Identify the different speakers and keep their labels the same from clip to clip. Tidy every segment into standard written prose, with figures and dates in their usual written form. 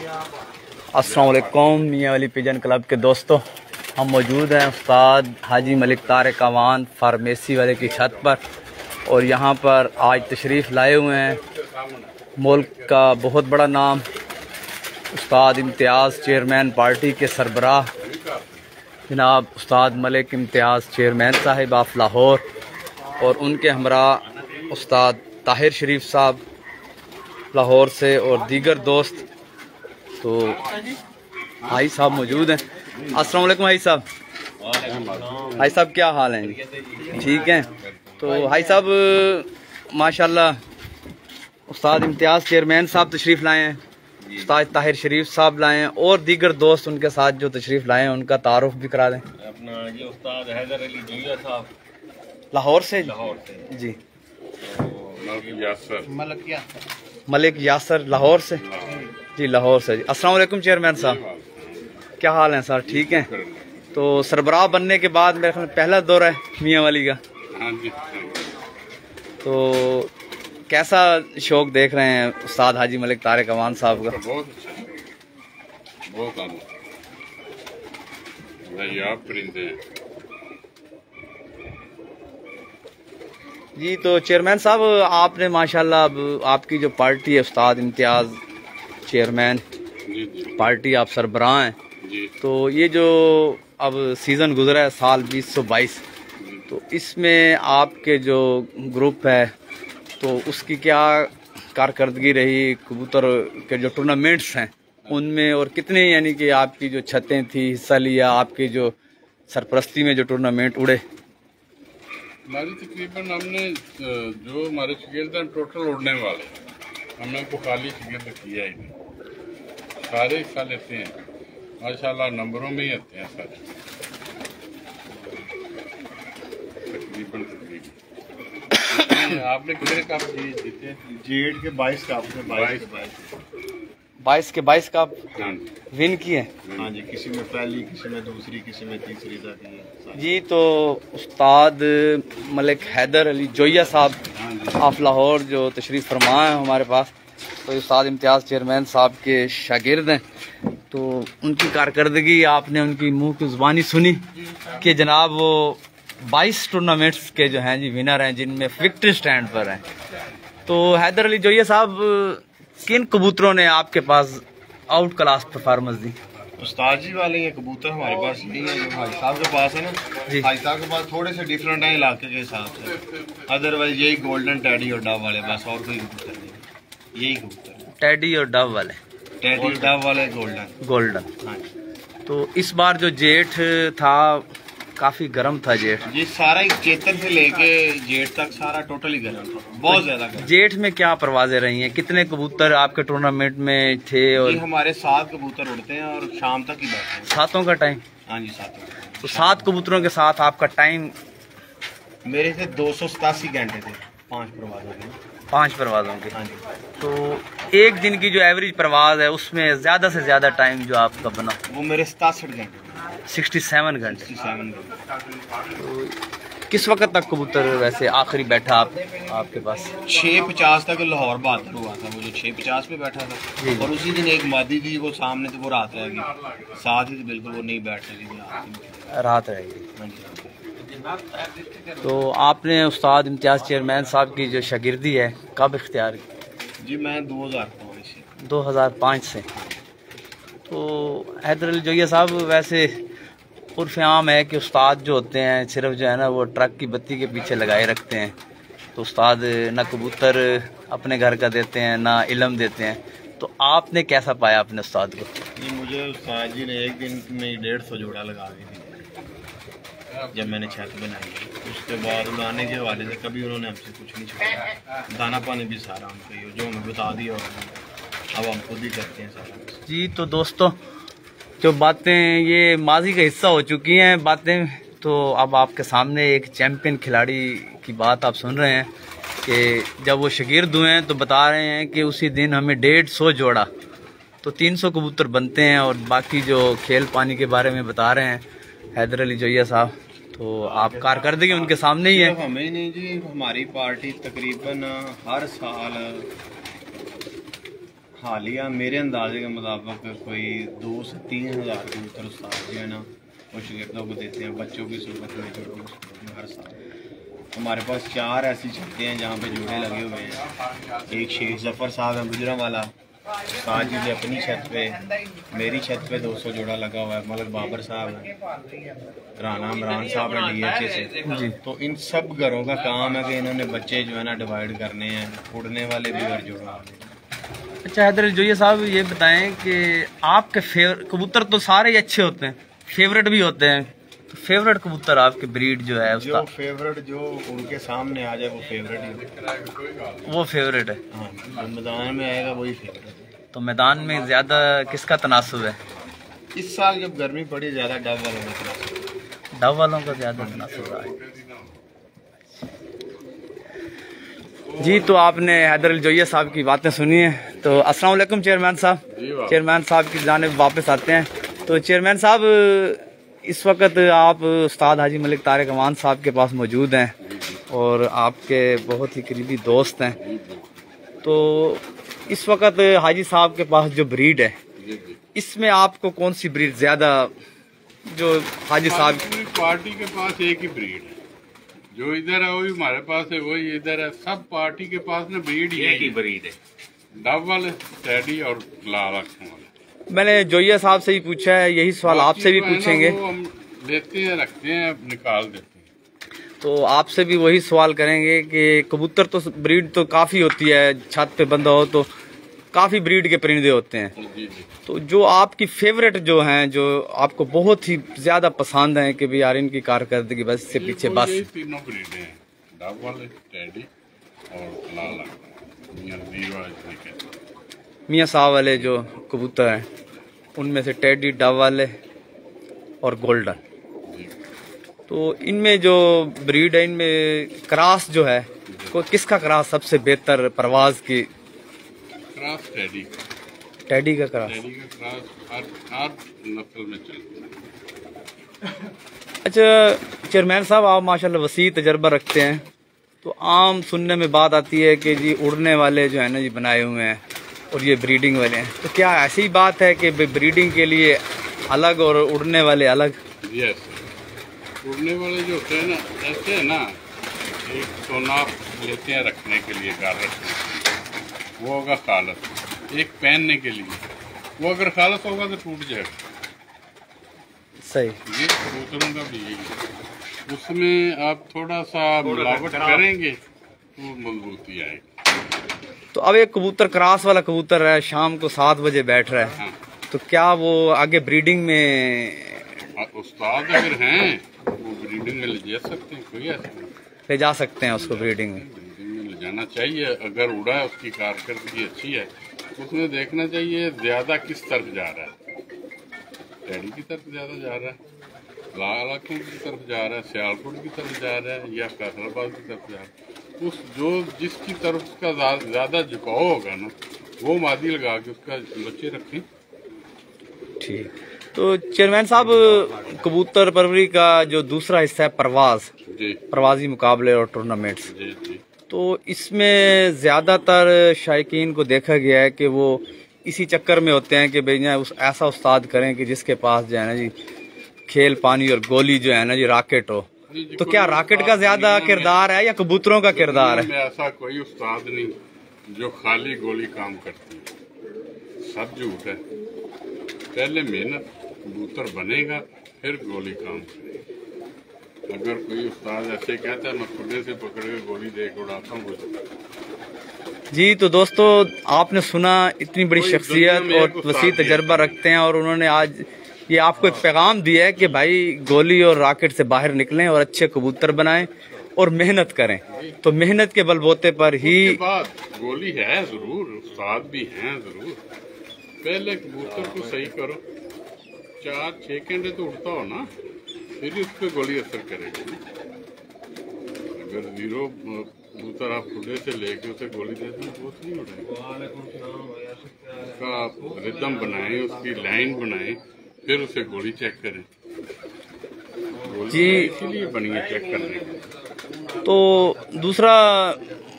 Speaker 1: अस्सलाम वालेकुम मियाँ वाली पिजन क्लब के दोस्तों, हम मौजूद हैं उस्ताद हाजी मलिक तारिक अवान फार्मेसी वाले की छत पर। और यहाँ पर आज तशरीफ़ लाए हुए हैं मुल्क का बहुत बड़ा नाम उस्ताद इम्तियाज़ चेयरमैन पार्टी के सरबराह जनाब उस्ताद मलिक इम्तियाज़ चेयरमैन साहिब ऑफ लाहौर, और उनके हमरा उस्ताद ताहिर शरीफ साहब लाहौर से और दीगर दोस्त। तो भाई साहब मौजूद हैं। अस्सलाम वालेकुम भाई साहब। भाई साहब क्या हाल हैं? ठीक हैं। तो भाई साहब माशाल्लाह उस्ताद इम्तियाज़ चेयरमैन साहब तशरीफ़ लाए हैं, उस्ताद ताहिर शरीफ साहब लाए हैं और दीगर दोस्त उनके साथ जो तशरीफ़ लाए हैं उनका तारुफ भी करा दें।
Speaker 2: अपना ये उस्ताद हैदर अली जोया साहब
Speaker 1: लाहौर से जी, मलिक यासर लाहौर से जी, लाहौर से जी। अस्सलाम वालेकुम चेयरमैन साहब, क्या हाल हैं सर? ठीक हैं। तो सरबराह बनने के बाद मेरे ख्याल पहला दौरा है मियाँ वाली का, तो कैसा शौक देख रहे हैं उस्ताद हाजी मलिक तारिक अवान साहब का?
Speaker 3: बहुत अच्छा, बहुत आनंद परिंदे हैं
Speaker 1: जी। तो चेयरमैन साहब आपने माशाल्लाह अब आपकी जो पार्टी है उस्ताद इम्तियाज़ चेयरमैन पार्टी, आप सरबराह हैं। तो ये जो अब सीज़न गुजरा है साल 2022, तो इसमें आपके जो ग्रुप है तो उसकी क्या कारकर्दगी रही? कबूतर के जो टूर्नामेंट्स हैं उनमें, और कितने यानी कि आपकी जो छतें थी हिस्सा लिया, आपकी जो सरपरस्ती में जो टूर्नामेंट उड़े?
Speaker 3: हमारी तकरीबन हमने जो हमारे शिगिर्द हैं टोटल उड़ने वाले, हमने को खाली शिगिर्द किया ही नहीं, सारे हिस्सा लेते हैं माशाल्लाह, नंबरों में ही आते हैं सारे तकरीबन। आपने कितने कप जीते?
Speaker 2: G8 के 22 कप,
Speaker 1: 22 के 22 कप विन किए।
Speaker 2: हाँ जी, किसी में पहली, किसी में दूसरी, किसी में तीसरी तक
Speaker 1: जी। तो उस्ताद मलिक हैदर अली जोया साहब ऑफ लाहौर जो तशरीफ़ फरमा है हमारे पास, तो उस्ताद इम्तियाज़ चेयरमैन साहब के शागिर्द हैं। तो उनकी कारकर्दगी आपने उनकी मुंह की ज़ुबानी सुनी कि जनाब वो 22 टूर्नामेंट्स के जो हैं जी विनर हैं, जिनमें विक्ट्री स्टैंड पर हैं। तो हैदर अली जोया साहब, किन कबूतरों ने आपके पास आउट क्लास परफॉर्मेंस दी?
Speaker 2: उस्ताद जी वाले ये कबूतर हमारे पास नहीं है, जो भाई साहब के पास है ना जी, भाई साहब के पास थोड़े से डिफरेंट है इलाके के हिसाब से। अदरवाइज यही गोल्डन टैडी और डव वाले, बस और कोई कबूतर नहीं, यही कबूतर
Speaker 1: टैडी और डव वाले,
Speaker 2: टैडी और डव वाले गोल्डन। हाँ जी।
Speaker 1: तो इस बार जो जेठ था काफी गर्म था जेठ
Speaker 2: जी, सारा चेतन से लेके जेठ तक सारा टोटली गर्म था, बहुत ज्यादा गर्म।
Speaker 1: जेठ में क्या परवाजें रही हैं? कितने कबूतर आपके टूर्नामेंट में थे? और
Speaker 2: जी हमारे 7 कबूतर उड़ते हैं और शाम तक ही बैठते हैं।
Speaker 1: 7 का टाइम?
Speaker 2: हाँ जी, 7।
Speaker 1: तो 7 कबूतरों के साथ आपका टाइम?
Speaker 2: मेरे से 287 घंटे थे 5 परवाजों के।
Speaker 1: 5 परवाजों के?
Speaker 2: हाँ जी।
Speaker 1: तो एक दिन की जो एवरेज परवाज है उसमें ज्यादा से ज्यादा टाइम जो आपका बना?
Speaker 2: वो मेरे 67 घंटे,
Speaker 1: 67 घंटे।
Speaker 2: 67 घंटे।
Speaker 1: तो किस वक्त तक कबूतर वैसे आखिरी बैठा आपके पास?
Speaker 2: 6:50 तक लाहौर बहादुर हुआ था, वो जो 6:50 पे बैठा था। और उसी दिन एक मादी थी वो सामने, तो वो रात रह गई, साथ ही बिल्कुल वो नहीं बैठ सकी,
Speaker 1: रात रह गई। तो आपने उस्ताद इम्तियाज़ चेयरमैन साहब की जो शागिर्दी है कब इख्तियार की?
Speaker 2: जी मैं 2005
Speaker 1: से। तो हैदर अली जोया साहब, वैसे उर्फ आम है कि उस्ताद जो होते हैं सिर्फ जो है ना वो ट्रक की बत्ती के पीछे लगाए रखते हैं। तो उस्ताद ना कबूतर अपने घर का देते हैं ना इल्म देते हैं। तो आपने कैसा पाया अपने उस्ताद को?
Speaker 2: जी मुझे उस्ताद जी ने एक दिन में 150 जोड़ा लगा दी थी जब मैंने छत बनाई। उसके बाद उड़ाने के हवाले से कभी उन्होंने हमसे कुछ नहीं छुपाया, दाना पानी भी सारा हमसे ही, जो हमें बता दिया और अब हम खुद ही करते हैं सारा।
Speaker 1: जी। तो दोस्तों, जो बातें ये माजी का हिस्सा हो चुकी हैं बातें, तो अब आपके सामने एक चैम्पियन खिलाड़ी की बात आप सुन रहे हैं कि जब वो शागिर्द हुए हैं तो बता रहे हैं कि उसी दिन हमें 150 जोड़ा, तो 300 कबूतर बनते हैं। और बाकी जो खेल पानी के बारे में बता रहे हैं हैदर अली जोया साहब, तो आप कारकर्दगी उनके सामने ही है।
Speaker 2: हमें ही नहीं जी, हमारी पार्टी तकरीबन हालिया मेरे अंदाजे के मुताबिक कोई 2 से 3 हज़ार कबूतर उस्ताद जो है ना वो शागिर्दों को देते हैं, बच्चों की सूरत में, जोड़ों की सूरत में हर साल। हमारे पास 4 ऐसी छतें हैं जहाँ पे जोड़े लगे हुए हैं। एक शेख जफ़र साहब है गुजरांवाला, उस्ताद जी अपनी छत पे, मेरी छत पे 200 जोड़ा लगा हुआ है। मलक बाबर साहब है, राना इमरान साहब है DHA से। तो इन सब घरों का काम है कि इन्होंने बच्चे जो है ना डिवाइड करने हैं, उड़ने वाले भी और जोड़ा वाले।
Speaker 1: अच्छा हैदर जोइया साहब, ये बताएं कि आपके कबूतर तो सारे ही अच्छे होते हैं, फेवरेट भी होते हैं, तो फेवरेट कबूतर आपके ब्रीड जो है उसका?
Speaker 2: जो फेवरेट जो उनके सामने आ जाए वो फेवरेट ही,
Speaker 1: वो फेवरेट है।
Speaker 2: हाँ, जो मैदान में आएगा वही फेवरेट है।
Speaker 1: तो मैदान में ज्यादा किसका तनासुब है?
Speaker 2: इस साल जब गर्मी पड़ी ज्यादा डब वालों का तनासुब,
Speaker 1: डब वालों का ज्यादा तनासुब है। जी, तो आपने हैदर जोइया साहब की बातें सुनी है। तो अस्सलाम वालेकुम चेयरमैन साहब। चेयरमैन साहब की जानिब वापस आते हैं। तो चेयरमैन साहब, इस वक्त आप उस्ताद हाजी मलिक तारिक अमान साहब के पास मौजूद हैं और आपके बहुत ही करीबी दोस्त हैं। तो इस वक्त हाजी साहब के पास जो ब्रीड है, इसमें आपको कौन सी ब्रीड ज्यादा, जो हाजी साहब?
Speaker 3: पार्टी के पास एक ही ब्रीड है, जो इधर है वही हमारे पास है, वही इधर है। सब पार्टी के पास ना ब्रीड ही ब्रीड है, डब वाले, टेडी और लाल आँखों वाले। मैंने
Speaker 1: जोइया साहब से ही पूछा है, यही सवाल आपसे भी पूछेंगे।
Speaker 3: हम लेते हैं, रखते हैं, निकाल देते हैं।
Speaker 1: तो आपसे भी वही सवाल करेंगे कि कबूतर तो ब्रीड तो काफी होती है, छत पे बंधा हो तो काफी ब्रीड के परिंदे होते हैं।
Speaker 3: जी जी।
Speaker 1: तो जो आपकी फेवरेट जो हैं, जो आपको बहुत ही ज्यादा पसंद है कि भाई यार इनकी कारकर्दगी बस से पीछे बस?
Speaker 3: तीनों ब्रीड हैं, डब वाले, टेडी और लाल आँख,
Speaker 1: मियाँ साहब वाले जो कबूतर हैं उनमें से टेडी, डब वाले और गोल्डन। तो इनमें जो ब्रीड है, इनमें क्रॉस जो है, को किसका क्रॉस सबसे बेहतर परवाज की?
Speaker 3: क्रॉस टेडी
Speaker 1: का क्रॉस।
Speaker 3: हर नस्ल में चलता है।
Speaker 1: अच्छा चेयरमैन साहब, आप माशाल्लाह वसी तजर्बा रखते हैं, तो आम सुनने में बात आती है कि जी उड़ने वाले जो है ना जी बनाए हुए हैं और ये ब्रीडिंग वाले हैं। तो क्या ऐसी बात है कि ब्रीडिंग के लिए अलग और उड़ने वाले अलग?
Speaker 3: यस, उड़ने वाले जो होते हैं ना, ऐसे है ना, एक सोनाप लेते हैं रखने के लिए, घर रखने के लिए, वो होगा खालस। एक पहनने के लिए, वो अगर खालस होगा तो टूट जाएगा।
Speaker 1: सही।
Speaker 3: ये कबूतरों का भी यही है, उसमें आप थोड़ा सा मिलावट करेंगे तो मजबूती आएगी।
Speaker 1: तो अब एक कबूतर क्रॉस वाला कबूतर है, शाम को 7 बजे बैठ रहा है। हाँ। तो क्या वो आगे ब्रीडिंग में
Speaker 3: उस्ताद अगर हैं वो ब्रीडिंग में ले जा सकते हैं, कोई ऐसा नहीं,
Speaker 1: ले जा सकते हैं उसको ब्रीडिंग में?
Speaker 3: ब्रीडिंग में ले जाना चाहिए। अगर उड़ा है, उसकी कारकर्दगी अच्छी है, उसमें देखना चाहिए ज्यादा किस तरफ जा रहा है। टेडी की तरफ ज्यादा जा रहा है, लाल आँखों की तरफ जा रहा है, सियालकोट की तरफ जा रहा है, या फैसलाबाद की तरफ जा रहा है। उस जो जिसकी तरफ उसका ज्यादा झुकाव होगा ना, वो मादी लगा के उसका बच्चे रखें।
Speaker 1: ठीक। तो चेयरमैन साहब, कबूतर परवरी का जो दूसरा हिस्सा है परवाज, परवाजी मुकाबले और टूर्नामेंट्स, तो इसमें ज्यादातर शायकीन को देखा गया है कि वो इसी चक्कर में होते हैं कि भैया ऐसा उस्ताद करें कि जिसके पास जो है ना जी खेल, पानी और गोली जो है ना जी रॉकेट हो। तो क्या रॉकेट का ज्यादा किरदार है या कबूतरों का किरदार है?
Speaker 3: ऐसा कोई उस्ताद नहीं जो खाली गोली काम करती है, सब झूठ है। पहले मेहनत, कबूतर बनेगा, फिर गोली काम करेगा। अगर कोई उस्ताद ऐसे कहता है मैं खुदे से पकड़ के गोली दे के उड़ाता हूँ।
Speaker 1: जी, तो दोस्तों आपने सुना, इतनी बड़ी शख्सियत और वसी तजर्बा रखते हैं और उन्होंने आज ये आपको एक पैगाम दिया है कि भाई गोली और रॉकेट से बाहर निकलें और अच्छे कबूतर बनाएं और मेहनत करें। तो मेहनत के बलबूते पर ही
Speaker 3: गोली है जरूर, उस्ताद भी हैं जरूर। पहले कबूतर को सही करो, 4-6 घंटे तो उड़ता हो ना, फिर उस पर गोली असर करेगी। अगर 0 कबूतर आप खुदे से लेके उसे गोली दे दें वो नहीं उड़ेगा। उसका रिदम बनाए, उसकी लाइन बनाए, फिर उसे गोली चेक करें। गोली
Speaker 1: जी
Speaker 3: इसीलिए बनी है चेक करने की।
Speaker 1: तो दूसरा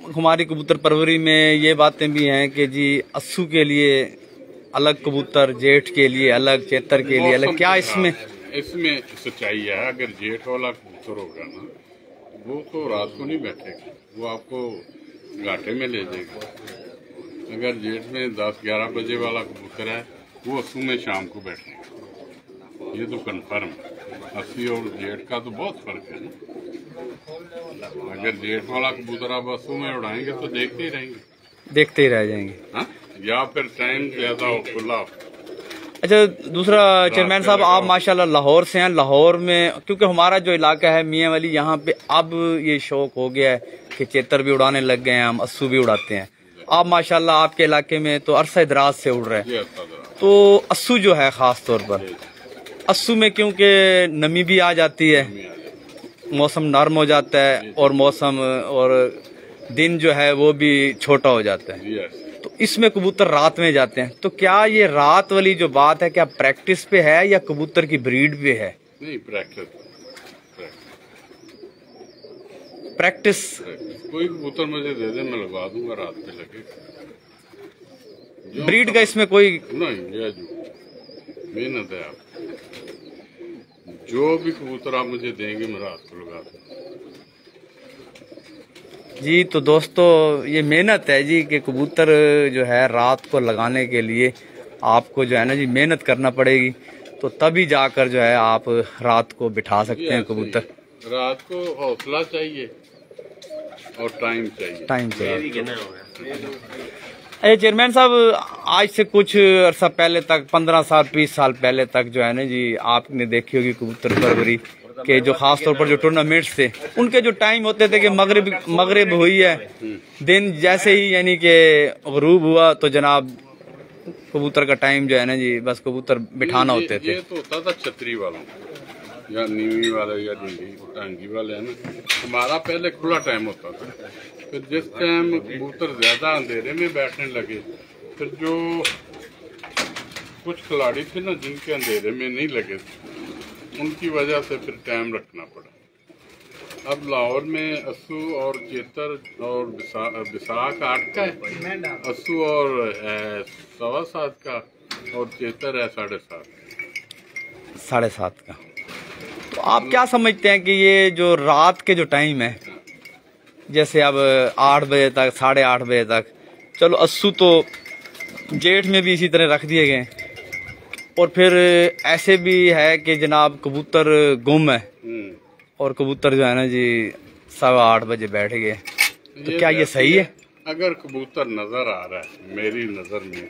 Speaker 1: हमारी कबूतर परवरी में ये बातें भी हैं कि जी अस्सू के लिए अलग कबूतर, जेठ के लिए अलग, चेतर के लिए अलग, क्या इसमें
Speaker 3: सच्चाई है। अगर जेठ वाला कबूतर होगा ना, वो तो रात को नहीं बैठेगा, वो आपको घाटे में ले जाएगा। अगर जेठ में 10-11 बजे वाला कबूतर है, वो अस्सू में शाम को बैठेगा, ये तो कन्फर्म है। अस्सी और जेठ का तो बहुत फर्क है ना। अगर जेठ वाला कबूतर आप अस्सू में उड़ाएंगे तो देखते ही रहेंगे,
Speaker 1: देखते ही रह जाएंगे।
Speaker 3: हाँ, या फिर टाइम ज्यादा हो खुला।
Speaker 1: अच्छा, दूसरा चेयरमैन साहब, आप माशाल्लाह लाहौर से हैं। लाहौर में क्योंकि हमारा जो इलाका है मियाँ वाली, यहाँ पे अब ये शौक हो गया है कि चेतर भी उड़ाने लग गए हैं, हम अस्सू भी उड़ाते हैं। आप माशाल्लाह आपके इलाके में तो अरसे दराज से उड़ रहे हैं, तो अस्सू जो है खास तौर पर, अस्सू में क्योंकि नमी भी आ जाती है, मौसम नर्म हो जाता है और मौसम और दिन जो है वो भी छोटा हो जाता है, तो इसमें कबूतर रात में जाते हैं। तो क्या ये रात वाली जो बात है, क्या प्रैक्टिस पे है या कबूतर की ब्रीड पे है?
Speaker 3: नहीं, प्रैक्टिस। कोई कबूतर मुझे दे दे, मैं लगवा दूंगा, रात पे लगे।
Speaker 1: ब्रीड का इसमें कोई
Speaker 3: नहीं, ये जो मेहनत है, आप जो भी कबूतर आप मुझे देंगे मैं रात को लगा दूंगा।
Speaker 1: जी तो दोस्तों, ये मेहनत है जी कि कबूतर जो है रात को लगाने के लिए आपको जो है ना जी मेहनत करना पड़ेगी, तो तभी जाकर जो है आप रात को बिठा सकते हैं कबूतर।
Speaker 3: रात को हौसला चाहिए और टाइम चाहिए।
Speaker 1: अरे चेयरमैन साहब, आज से कुछ अर्सा पहले तक, 15 साल 20 साल पहले तक जो है ना जी, आपने देखी होगी कबूतर परवरी के जो खास तौर पर जो टूर्नामेंट्स थे, उनके जो टाइम होते थे कि मगरिब हुई है, दिन जैसे ही यानी कि गुरूब हुआ तो जनाब कबूतर का टाइम जो है ना जी, बस कबूतर बिठाना होते थे।
Speaker 3: ये तो होता था छतरी वालों या नीवी वाले या टांगी वाले, है ना। हमारा पहले खुला टाइम होता था, फिर जिस टाइम कबूतर ज्यादा अंधेरे में बैठने लगे, फिर जो कुछ खिलाड़ी थे ना जिनके अंधेरे में नहीं लगे, उनकी वजह से फिर टाइम रखना पड़ा। अब लाहौर में अस्सू और चेतर और बिसाख 8 का है, अस्सू और 7.25 का, और चेतर है
Speaker 1: 7.5 का। तो आप क्या समझते हैं कि ये जो रात के जो टाइम है, जैसे अब 8 बजे तक, 8:30 बजे तक, चलो अस्सू तो जेठ में भी इसी तरह रख दिए गए, और फिर ऐसे भी है कि जनाब कबूतर गुम है और कबूतर जो है ना जी 8:15 बजे बैठ गए, तो क्या ये सही है?
Speaker 3: अगर कबूतर नजर आ रहा है, मेरी नजर में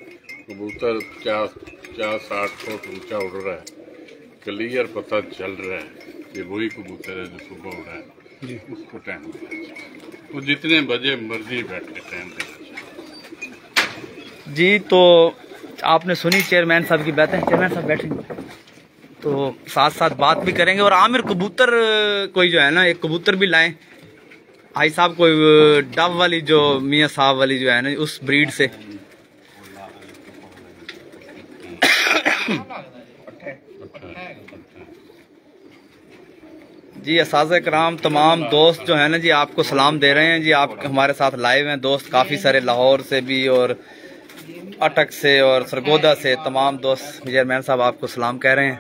Speaker 3: कबूतर 50-60 फुट ऊंचा उड़ रहा है, क्लियर पता चल रहा है कि वही कबूतर है जो सुबह उड़ा है, उसको टाइम देना चाहिए। वो जितने बजे मर्जी बैठ के टाइम देना चाहिए।
Speaker 1: जी तो आपने सुनी चेयरमैन साहब की बातें, चेयरमैन साहब बैठेंगे तो साथ साथ बात भी करेंगे। और आमिर कबूतर कोई जो है ना, एक कबूतर भी लाएं भाई साहब, कोई डब वाली जो मियाँ साहब वाली जो है ना, उस ब्रीड से। जी असाज़े कराम, तमाम दोस्त जो है ना जी आपको सलाम दे रहे हैं जी। आप हमारे साथ लाइव हैं दोस्त, काफ़ी सारे लाहौर से भी और अटक से और सरगोदा से, तमाम दोस्त चेयरमैन साहब आपको सलाम कह रहे हैं।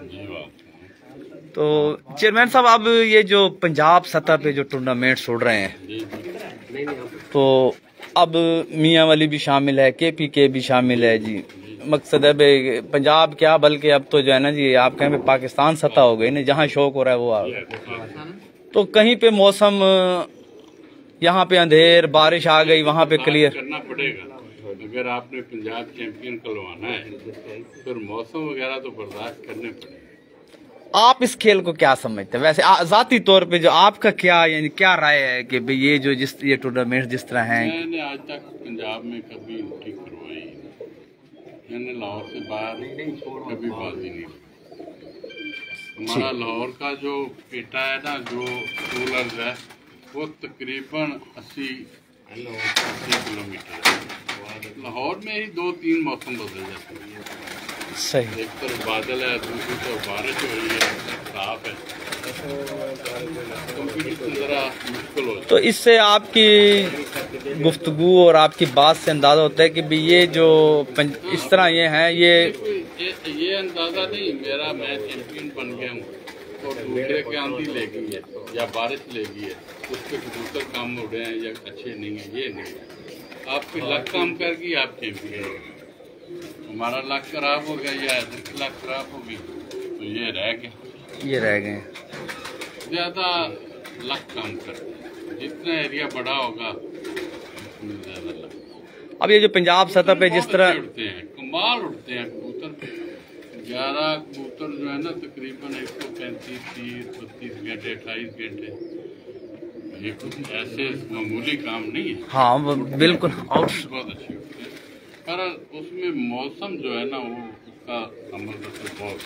Speaker 1: तो चेयरमैन साहब, अब ये जो पंजाब सतह पे जो टूर्नामेंट्स उड़ रहे हैं, तो अब मियाँ वाली भी शामिल है, KPK भी शामिल है जी। मकसद है पंजाब क्या, बल्कि अब तो जो है ना जी आप कहें पाकिस्तान सतह हो गई ना, जहाँ शौक हो रहा है वो आ गया। तो कहीं पे मौसम, यहाँ पे अंधेर, बारिश आ गई, वहाँ पे क्लियर
Speaker 3: करना पड़ेगा। अगर आपने पंजाब चैंपियन करवाना है फिर मौसम वगैरह तो बर्दाश्त करने पड़ेंगे।
Speaker 1: आप इस खेल को क्या समझते हैं वैसे जाती तौर पे, जो आपका क्या यानी क्या राय है कि भाई ये जो ये टूर्नामेंट जिस तरह है?
Speaker 3: मैंने आज तक पंजाब में कभी एंट्री करवाई नहीं, मैंने लाहौर से बाहर कभी बाजी नहीं। हमारा लाहौर का जो पेटा है ना, जो कूलर है, वो तकरीबन 80 किलोमीटर है। लाहौर में ही 2-3 मौसम बदल जाते हैं।
Speaker 1: सही,
Speaker 3: एक तरफ बादल है, दूसरी तरफ बारिश हो रही है, साफ है, कंपटीशन जरा मुश्किल हो।
Speaker 1: तो इससे आपकी गुफ्तगू और आपकी बात से अंदाज़ा होता है कि भी ये जो इस तरह ये हैं
Speaker 3: ये अंदाज़ा नहीं मेरा, मैं चैंपियन बन गया हूँ और दूसरे के आंधी ले गई है या बारिश ले गई है, उसके कबूतर काम उड़े हैं या अच्छे नहीं है, ये नहीं है। आपकी लक काम कर गई, आप चैंपियन हो। हमारा लक खराब हो गया या इधर लक खराब हो गई तो ये रह गए। ज़्यादा लक काम करते हैं, जितना एरिया बड़ा होगा उतनी ज़्यादा लक।
Speaker 1: अब ये जो पंजाब सतह पे जिस तरह
Speaker 3: उड़ते हैं, कमाल उड़ते हैं कबूतर। 11 कबूतर जो है ना तकरीबन 135, 30, 32 घंटे, 28 घंटे, ये कुछ ऐसे मामूली काम नहीं है।
Speaker 1: हाँ बिल्कुल
Speaker 3: बहुत अच्छे होते हैं, पर उसमें मौसम जो है ना वो उसका अमल करते बहुत।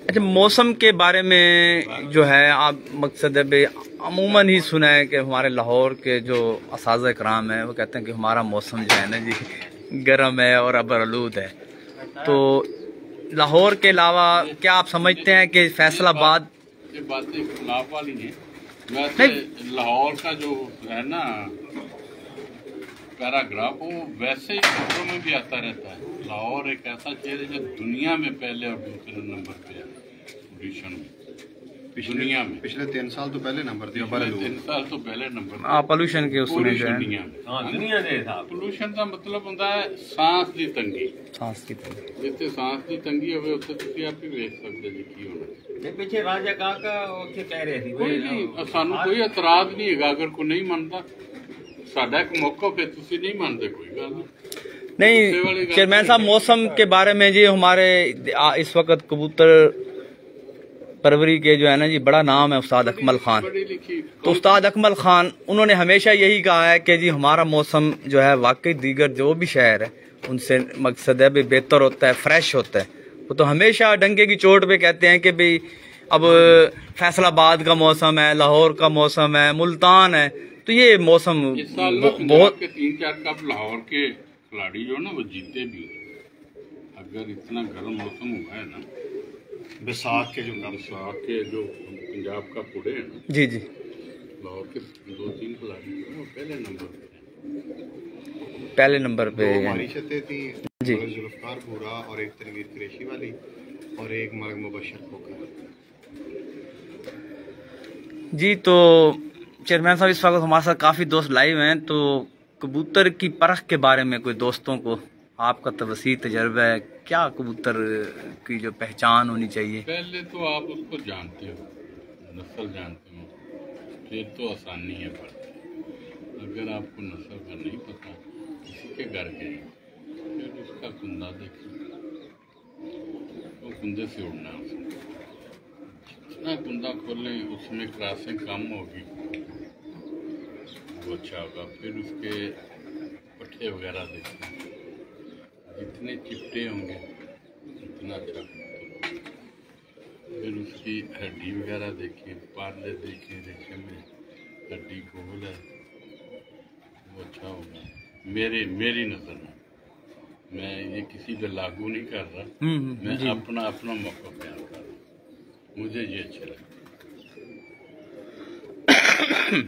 Speaker 1: अच्छा, मौसम के बारे में जो है आप मकसद है अमूमन ही सुना है कि हमारे लाहौर के जो असाज़ा कराम है वो कहते हैं कि हमारा मौसम जो है ना जी गर्म है और अबरआलूद है। तो लाहौर के अलावा क्या आप समझते हैं कि फैसलाबाद?
Speaker 3: ये बातें खिलाफ वाली हैं। वैसे लाहौर का जो है ना पैराग्राफ वो वैसे ही खबरों में भी आता रहता है। लाहौर एक ऐसा शहर है जो दुनिया में पहले और दूसरे नंबर पे है पोल्यूशन में। दुनिया में
Speaker 2: पिछले 3 साल तो पहले नंबर थे,
Speaker 3: 3 साल तो पहले नंबर
Speaker 1: पोल्यूशन के उसमें जो है
Speaker 3: दुनिया दे था। पोल्यूशन का मतलब होता है सांस की तंगी। जितने सांस की तंगी होवे उत्ते तुसी आप ही देख सकते जी की होना।
Speaker 4: पिछे राजा काका उत्थे कह रहे थे
Speaker 3: कोई नहीं, सानू कोई एतराज नहीं है अगर कोई नहीं मानता। साडा एक मौका पे तुसी नहीं मानते कोई गल
Speaker 1: नहीं। चेयरमैन साहब, मौसम के बारे में जी हमारे इस वक्त कबूतर परवरी के जो है ना जी बड़ा नाम है उस्ताद अकमल खान। तो उस्ताद अकमल खान उन्होंने हमेशा यही कहा है कि जी हमारा मौसम जो है वाकई दीगर जो भी शहर है उनसे मकसद है भी बेहतर होता है, फ्रेश होता है। वो तो हमेशा डंके की चोट पे कहते हैं कि भाई अब फैसलाबाद का मौसम है, लाहौर का मौसम है, मुल्तान है, तो ये मौसम बहुत
Speaker 3: 3-4 कप लाहौर के खिलाड़ी जो ना वो जीते भी। अगर इतना गर्म मौसम हुआ है ना,
Speaker 2: बैसाख के जो
Speaker 3: पंजाब का पुड़े है ना
Speaker 1: जी जी,
Speaker 3: लाहौर के 2-3 खिलाड़ी वो
Speaker 1: पहले नंबर पे
Speaker 2: हमारी छतें थी
Speaker 1: जी,
Speaker 2: जुल्फकार भूरा और एक तनवीर कुरैशी वाली और एक मर्ग मुबशर खोखर जी। तो चेयरमैन साहब इस वक्त हमारे साथ काफ़ी दोस्त लाइव हैं, तो कबूतर की परख के बारे में कोई दोस्तों को आपका तवसी तजर्बा है, क्या कबूतर की जो पहचान होनी चाहिए?
Speaker 3: पहले तो आप उसको जानते हो, नस्ल जानते हो, फिर तो आसानी है पर अगर आपको नस्ल का नहीं पता, किसी के घर गए फिर उसका कुंदा देखो, तो कुंदे से उड़ना है उसमें। जितना कुंदा खोले उसमें क्रॉसिंग कम होगी वो अच्छा होगा। फिर उसके पट्टे वगैरह देखें, जितने चिपटे होंगे उतना अच्छा। फिर उसकी हड्डी वगैरह देखिए, पार्ले देखिए, रेशम में हड्डी गोल है वो अच्छा होगा। मेरी नज़र में, मैं ये किसी पे लागू नहीं कर रहा, मैं अपना मौका बयान कर रहा हूँ, मुझे ये अच्छा लगता है।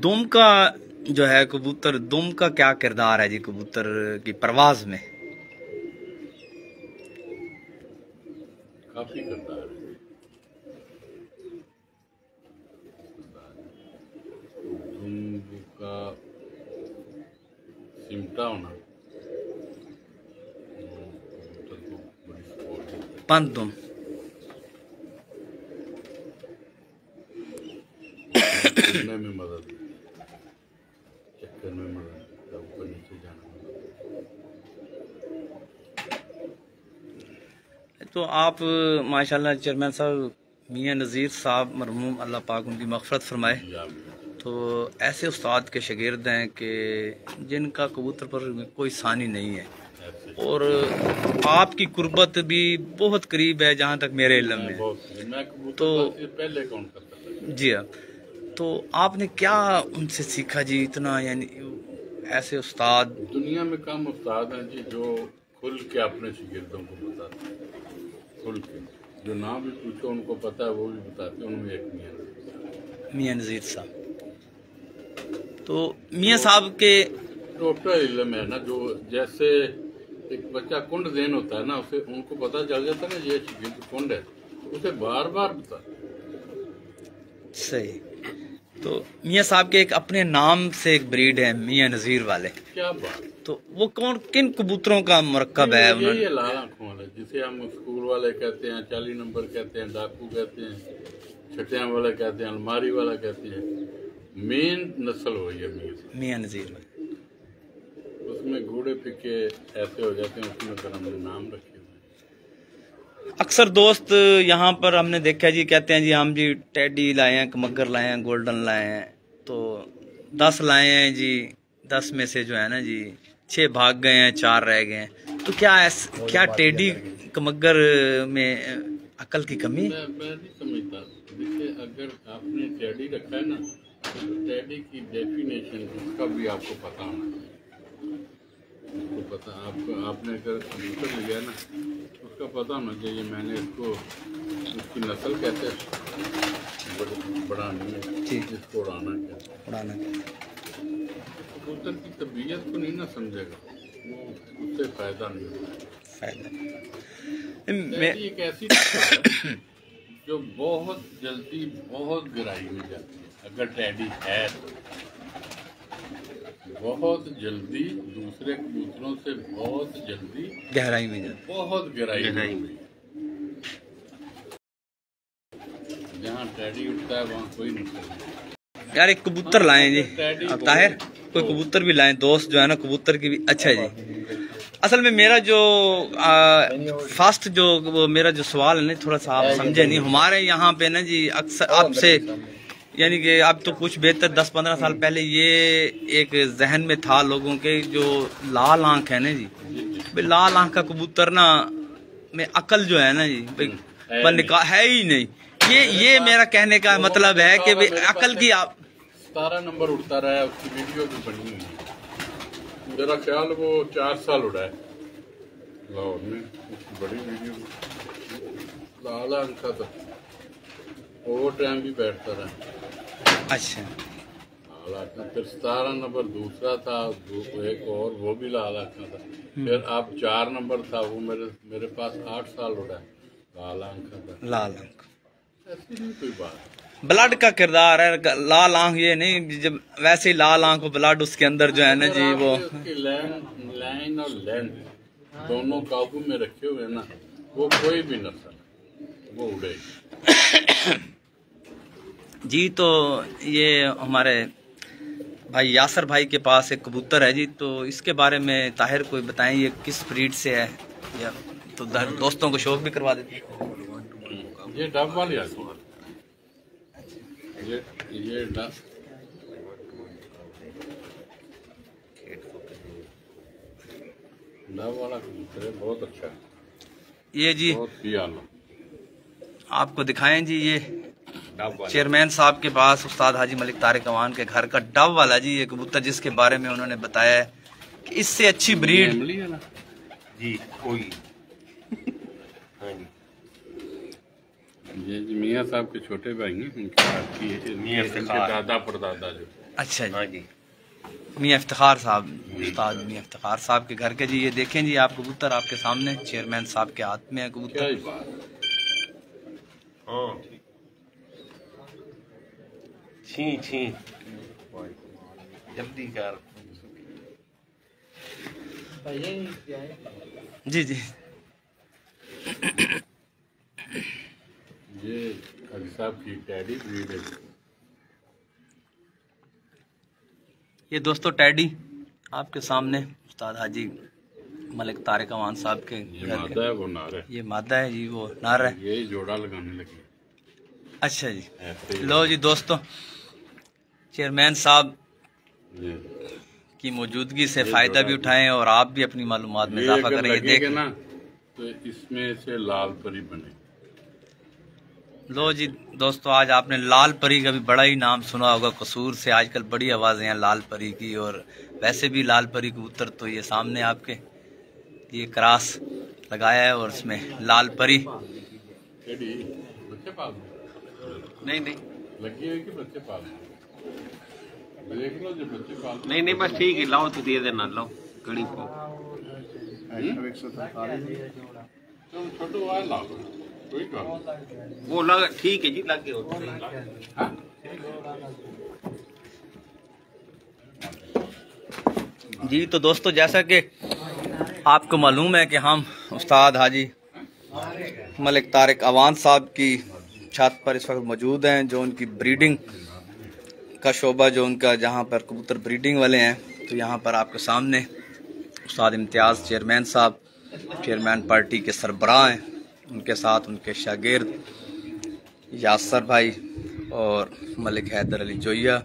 Speaker 1: दुम का जो है कबूतर, दुम का क्या किरदार है जी कबूतर की परवाज में?
Speaker 3: काफी किरदार है। दुम का सिमटा होना कबूतर को बड़ी सपोर्ट देता है।
Speaker 1: पंत दुम
Speaker 3: में मदद, चक्कर में मदद, ऊपर नीचे जाना।
Speaker 1: तो आप माशाल्लाह चेयरमैन साहब मियां नज़ीर साहब मरहूम अल्लाह पाक उनकी मग़फ़िरत फरमाए, तो ऐसे उस्ताद के शागिर्द हैं कि जिनका कबूतर पर कोई सानी नहीं है और आपकी कुर्बत भी बहुत करीब है जहाँ तक मेरे इल्म में। तो
Speaker 3: पहले कौन करता
Speaker 1: जी हाँ, तो आपने क्या उनसे सीखा जी इतना, यानी ऐसे उस्ताद
Speaker 3: दुनिया में कम उस्ताद हैं जी जो खुल के अपने शागिर्दों को बताते हैं, खुल के जो ना भी पूछो उनको पता है वो भी बताते हैं, उनमें एक
Speaker 1: मियां नज़ीर साहब। तो मियां साहब के
Speaker 3: टोटल इल्म है ना, जो जैसे एक बच्चा कुंड देन होता है ना, उसे उनको पता चल जाता है ना ये शिगिर्द कुंड है, उसे बार बार बता।
Speaker 1: सही। तो मियां साहब के एक अपने नाम से एक ब्रीड है मियां नज़ीर वाले।
Speaker 3: क्या बात।
Speaker 1: तो वो कौन किन कबूतरों का मुरक्कब है?
Speaker 3: यही है लाल आंखों वाले, जिसे हम स्कूल वाले कहते हैं, 40 नंबर कहते हैं, डाकू कहते हैं, छटिया वाला कहते हैं, अलमारी वाला कहते हैं। मेन नस्ल वही है
Speaker 1: मियां नज़ीर।
Speaker 3: उसमें घोड़े पिके ऐसे हो जाते हैं, उसमें फिर हमने नाम रखे हुए।
Speaker 1: अक्सर दोस्त यहाँ पर हमने देखा जी, कहते हैं जी हम जी टेडी लाए हैं, मगर लाए हैं, गोल्डन लाए हैं, तो 10 लाए हैं जी, 10 में से जो है ना जी 6 भाग गए हैं, 4 रह गए हैं। तो क्या टेडी कमगर में अकल की कमी?
Speaker 3: मैं नहीं समझता। देखिए, अगर आपने टेडी रखा है ना, तो टेडी की डेफिनेशन उसका भी आपको पता होना चाहिए। उसको पता आपने अगर कबूतर लिया ना, उसका पता होना चाहिए मैंने इसको, उसकी नस्ल कैसे बढ़ानी है, इसको उड़ाना क्या। कबूतर की तबीयत को नहीं ना समझेगा वो, उससे फायदा नहीं होता। एक ऐसी है जो बहुत जल्दी बहुत गहराई में जाती है। अगर टैडी है तो बहुत जल्दी दूसरे कबूतरों से बहुत जल्दी
Speaker 1: गहराई में जाती,
Speaker 3: बहुत गहराई में। जहाँ टैडी उठता है वहाँ कोई नहीं।
Speaker 1: यार एक कबूतर लाएं जी अब ताहिर, कोई कबूतर भी लाएं, दोस्त जो है ना कबूतर की भी। अच्छा जी, असल में मेरा जो फर्स्ट जो मेरा जो सवाल है ना, थोड़ा सा आप समझे नहीं। हमारे यहाँ पे ना जी अक्सर आपसे यानी कि अब तो कुछ बेहतर 10-15 साल पहले ये एक जहन में था लोगों के, जो लाल आंख है ना जी, भाई लाल आंख का कबूतर ना में अकल जो है ना जी भाई है ही नहीं। ये मेरा कहने का मतलब है कि भाई अकल की आप
Speaker 3: 17 नंबर उड़ता रहा है, उसकी वीडियो भी बनी हुई है। मेरा ख्याल वो 4 साल उड़ा है लाहौर में, उसकी बड़ी वीडियो। लाल आंख का था, ओवर टाइम भी बैठता रहा।
Speaker 1: अच्छा,
Speaker 3: लाल आंख। फिर 17 नंबर दूसरा था, एक और वो भी लाल आंख था। फिर अब 4 नंबर था, वो मेरे पास 8 साल उड़ा है, लाल आंख था।
Speaker 1: लाल आंख
Speaker 3: ऐसी नहीं कोई बात।
Speaker 1: ब्लड का किरदार है, लाल आंख ये नहीं, जब वैसे ही लाल आंख ब्लड उसके अंदर जो है ना जी वो
Speaker 3: लाइन और लेंथ दोनों काबू में रखे हुए ना, वो कोई भी नस्ल वो उड़ेगी
Speaker 1: जी। तो ये हमारे भाई यासर भाई के पास एक कबूतर है जी, तो इसके बारे में ताहिर कोई बताएं ये किस ब्रीड से है, या तो दोस्तों को शौक भी करवा देते।
Speaker 3: ये डब वाली आती है, ये डब वाला कबूतर है, बहुत अच्छा है
Speaker 1: ये जी। आपको दिखाएं जी, ये चेयरमैन साहब के पास उस्ताद हाजी मलिक तारिक अवान के घर का डब वाला जी ये कबूतर, जिसके बारे में उन्होंने बताया है कि इससे अच्छी ब्रीड
Speaker 2: जी कोई। हाँ जी,
Speaker 3: ये मियाँ साहब के छोटे भाई हैं, उनके दादा परदादा जो।
Speaker 1: अच्छा जी,
Speaker 2: हाँ जी,
Speaker 1: मियाँ इफ्तिखार साहब, उस्ताद मियाँ इफ्तिखार साहब के घर के जी। ये देखें जी आप कबूतर आपके सामने, चेयरमैन साहब के हाथ में है कबूतर।
Speaker 2: हाँ छी जल्दी कर
Speaker 1: जी जी।
Speaker 3: ये हाजी साहब की टैडी ब्रीड है।
Speaker 1: ये दोस्तों टैडी आपके सामने उस्ताद हाजी मलिक तारिक अवान साहब के
Speaker 3: ये मादा है, वो नार है।
Speaker 1: ये मादा है जी, वो नार है।
Speaker 3: ये जोड़ा लगाने लगे।
Speaker 1: अच्छा जी, लो जी दोस्तों, चेयरमैन साहब की मौजूदगी से फ़ायदा भी उठाएं और आप भी अपनी मालूमात में इजाफा करें। ये देखें
Speaker 3: ना, तो इसमें से लाल परी बने।
Speaker 1: लो जी दोस्तों, आज आपने लाल परी का भी बड़ा ही नाम सुना होगा, कसूर से आजकल बड़ी आवाज़ें हैं लाल परी की, और वैसे भी लाल परी कबूतर तो ये सामने आपके ये क्रॉस लगाया है और उसमें लाल परी
Speaker 3: नहीं
Speaker 1: नहीं
Speaker 3: लगी है कि बच्चे पाल देख लो जो बच्चे पाल
Speaker 2: नहीं नहीं बस ठीक है, लाओ तो दे देना, लाओ कड़ी पाओ।
Speaker 3: तो छोटो वाला लाओ कोई काम
Speaker 2: वो लग ठीक है जी, लग गए
Speaker 1: जी। तो दोस्तों, जैसा कि आपको मालूम है कि हम उस्ताद हाजी मलिक तारिक अवान साहब की छत पर इस वक्त मौजूद हैं, जो उनकी ब्रीडिंग का शोबा, जो उनका जहां पर कबूतर ब्रीडिंग वाले हैं। तो यहां पर आपके सामने उस्ताद इम्तियाज़ चेयरमैन साहब, चेयरमैन पार्टी के सरबराह हैं, उनके साथ उनके शागिर्द यासर भाई और मलिक हैदर अली जोइया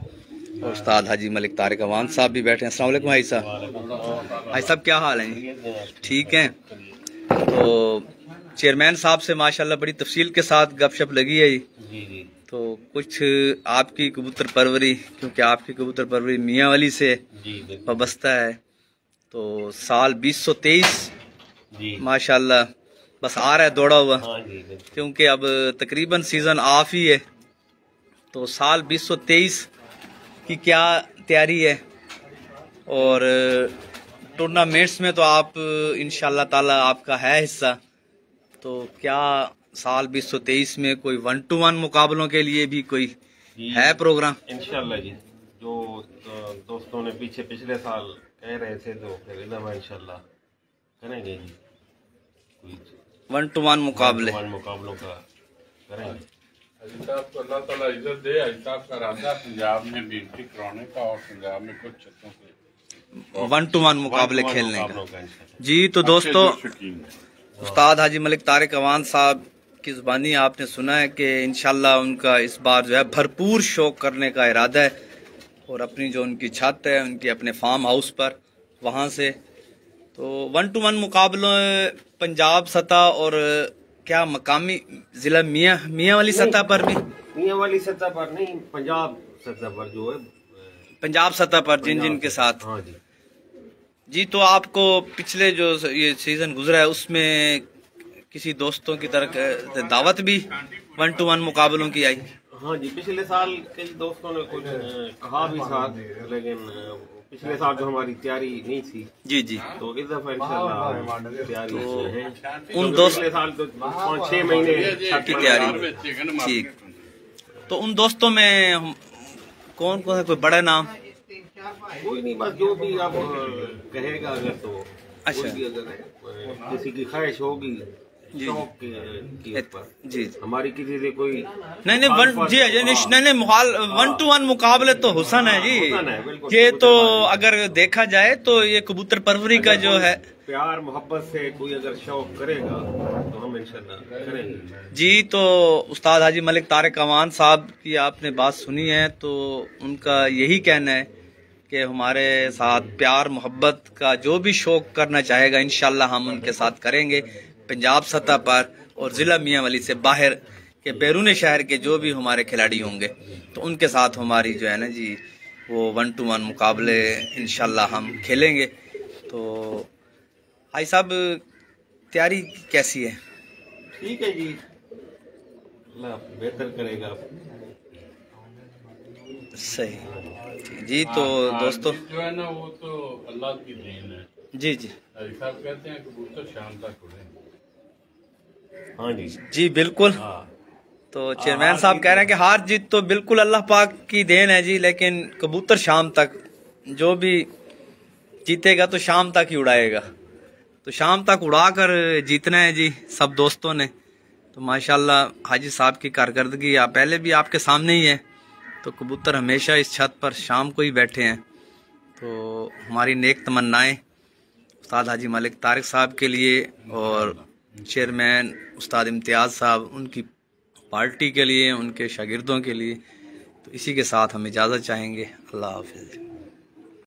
Speaker 1: और उस्ताद हाजी मलिक तारिक अवान साहब भी बैठे हैं। अस्सलाम वालेकुम भाई साहब। भाई साहब क्या हाल हैं? ठीक हैं। तो चेयरमैन साहब से माशाल्लाह बड़ी तफसील के साथ गपशप लगी है जी। तो कुछ आपकी कबूतर परवरी, क्योंकि आपकी कबूतर परवरी मियाँ वाली से वाबस्ता है, तो साल 2023 माशाल्लाह बस आ रहा है दौड़ा हुआ, क्योंकि अब तकरीबन सीज़न ऑफ ही है। तो साल 2023 की क्या तैयारी है? और टूर्नामेंट्स में तो आप इंशाल्लाह ताला आपका है हिस्सा, तो क्या साल 2023 में कोई 1-to-1 मुकाबलों के लिए भी कोई है प्रोग्राम?
Speaker 2: इंशाल्लाह जी, जो दोस्तों ने पिछले साल कह रहे थे, तो फिर इंशाल्लाह करेंगे जी, कोई
Speaker 1: 1-to-1 मुकाबले
Speaker 2: मुकाबलों का करेंगे।
Speaker 3: साहब को अल्लाह ताला इज्जत दे। साहब का इरादा पंजाब में बेनती कराने का और पंजाब में कुछ छतों से
Speaker 1: 1-to-1 मुकाबले खेलने का। जी तो दोस्तों, उस्ताद हाजी मलिक तारिक अवान साहब की ज़ुबानी आपने सुना है कि इंशाल्लाह उनका इस बार जो है भरपूर शौक करने का इरादा है, और अपनी जो उनकी छत है उनकी अपने फार्म हाउस पर, वहाँ से तो 1-to-1 मुकाबलों पंजाब सतह और क्या मकामी ज़िला मियाँ वाली सतह पर भी?
Speaker 2: मियाँ वाली सतह पर नहीं, पंजाब सतह पर जो है, पंजाब
Speaker 1: सतह पर जिन के साथ।
Speaker 2: हाँ जी।
Speaker 1: जी तो आपको पिछले जो ये सीज़न गुजरा है उसमें किसी दोस्तों की तरफ दावत भी 1-to-1 मुकाबलों की आई?
Speaker 2: हाँ जी, पिछले साल कई दोस्तों ने कुछ कहा भी साथ, लेकिन पिछले साल जो हमारी तैयारी नहीं थी
Speaker 1: जी जी,
Speaker 2: तो इस दफा इंशाल्लाह तैयारी है।
Speaker 1: उन दोस्तों
Speaker 2: साल तो 5-6 महीने
Speaker 1: की तैयारी। ठीक, तो उन दोस्तों में कौन कौन है? कोई बड़ा नाम?
Speaker 2: कोई नहीं, बस जो भी आप कहेगा अगर तो। अच्छा, भी अगर किसी की ख्वाहिश होगी शौक के ऊपर जी, हमारी किसी से कोई
Speaker 1: नहीं 1-to-1 मुकाबले तो हुसन है जी। ये तो अगर देखा जाए तो ये कबूतर परवरी का जो है
Speaker 2: प्यार मोहब्बत से कोई अगर शौक करेगा तो हम इंशाल्लाह करेंगे
Speaker 1: जी। तो उस्ताद हाजी मलिक तारिक अवान साहब की आपने बात सुनी है, तो उनका यही कहना है कि हमारे साथ प्यार मोहब्बत का जो भी शौक करना चाहेगा इंशाल्लाह हम उनके साथ करेंगे, पंजाब सतह पर और ज़िला मियाँ वाली से बाहर के बैरून शहर के जो भी हमारे खिलाड़ी होंगे, तो उनके साथ हमारी जो है ना जी वो 1-to-1 मुकाबले इंशाल्लाह हम खेलेंगे। तो भाई साहब तैयारी कैसी है?
Speaker 2: ठीक है जी, अल्लाह बेहतर करेगा।
Speaker 1: सही जी। तो दोस्तों
Speaker 3: जो है ना वो तो अल्लाह की देन है
Speaker 1: जी जी।
Speaker 3: साहब कहते हैं कबूतर शाम तक उड़ेंगे।
Speaker 2: हाँ जी
Speaker 1: जी बिल्कुल। तो चेयरमैन साहब कह रहे हैं कि हार जीत तो बिल्कुल अल्लाह पाक की देन है जी, लेकिन कबूतर शाम तक जो भी जीतेगा तो शाम तक ही उड़ाएगा, तो शाम तक उड़ाकर जीतना है जी सब दोस्तों ने। तो माशाल्लाह हाजी साहब की कारकर्दगी आप पहले भी आपके सामने ही है, तो कबूतर हमेशा इस छत पर शाम को ही बैठे हैं। तो हमारी नेक तमन्नाएं उस्ताद हाजी मलिक तारिक साहब के लिए और चेयरमैन उस्ताद इम्तियाज़ साहब उनकी पार्टी के लिए, उनके शागिर्दों के लिए। तो इसी के साथ हम इजाज़त चाहेंगे। अल्लाह हाफ़िज़।